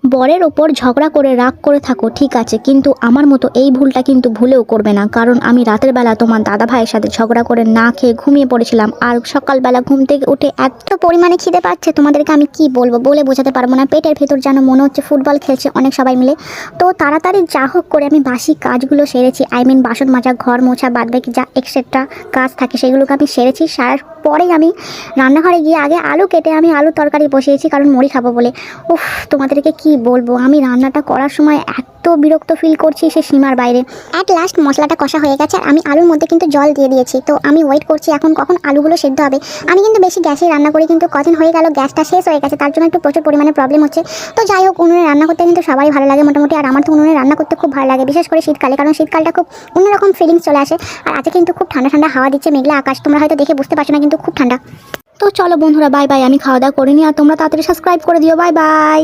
বরের ওপর ঝগড়া করে রাগ করে থাকো ঠিক আছে, কিন্তু আমার মতো এই ভুলটা কিন্তু ভুলেও করবে না। কারণ আমি রাতের বেলা তোমার দাদা ভাইয়ের সাথে ঝগড়া করে না খেয়ে ঘুমিয়ে পড়েছিলাম, আর সকালবেলা ঘুম থেকে উঠে এত পরিমাণে খিদে পাচ্ছে তোমাদেরকে আমি কি বলবো, বলে বোঝাতে পারবো না। পেটের ভেতর যেন মনে হচ্ছে ফুটবল খেলছে অনেক সবাই মিলে। তো তাড়াতাড়ি যা হোক করে আমি বাসি কাজগুলো সেরেছি, বাসন মাজা, ঘর মোছা, বাদবাকি যা এক্সট্রা কাজ থাকে সেগুলোকে আমি সেরেছি। সারার পরেই আমি রান্নাঘরে গিয়ে আগে আলু কেটে আমি আলু তরকারি বসিয়েছি, কারণ মুড়ি খাবো বলে। উফ, তোমাদেরকে কি বলবো, আমি রান্নাটা করার সময় এত বিরক্ত ফিল করছি সে সীমার বাইরে। অ্যাট লাস্ট মশলাটা কষা হয়ে গেছে, আর আমি আলুর মধ্যে কিন্তু জল দিয়ে দিয়েছি। তো আমি ওয়েট করছি এখন কখন আলুগুলো সেদ্ধ হবে। আমি কিন্তু বেশি গ্যাসে রান্না করি, কিন্তু কদিন হয়ে গেল গ্যাসটা শেষ হয়ে গেছে, তার জন্য একটু প্রচুর পরিমাণে প্রবলেম হচ্ছে। তো যাই হোক, উনুনে রান্না করতে কিন্তু সবারই ভালো লাগে মোটামুটি, আর আমার তো উনুনে রান্না করতে খুব ভালো লাগে, বিশেষ করে শীতকালে, কারণ শীতকালটা খুব অন্যরকম ফিলিংস চলে আসে। আর আজকে কিন্তু খুব ঠান্ডা ঠান্ডা হাওয়া দিচ্ছে, মেঘলা আকাশ, তোমরা হয়তো দেখে বুঝতে পারছো না, কিন্তু খুব ঠান্ডা। তো চলো বন্ধুরা, বাই বাই, আমি খাওয়া দাওয়া করে নিই, আর তোমরা তাড়াতাড়ি সাবস্ক্রাইব করে দিও। Bye bye.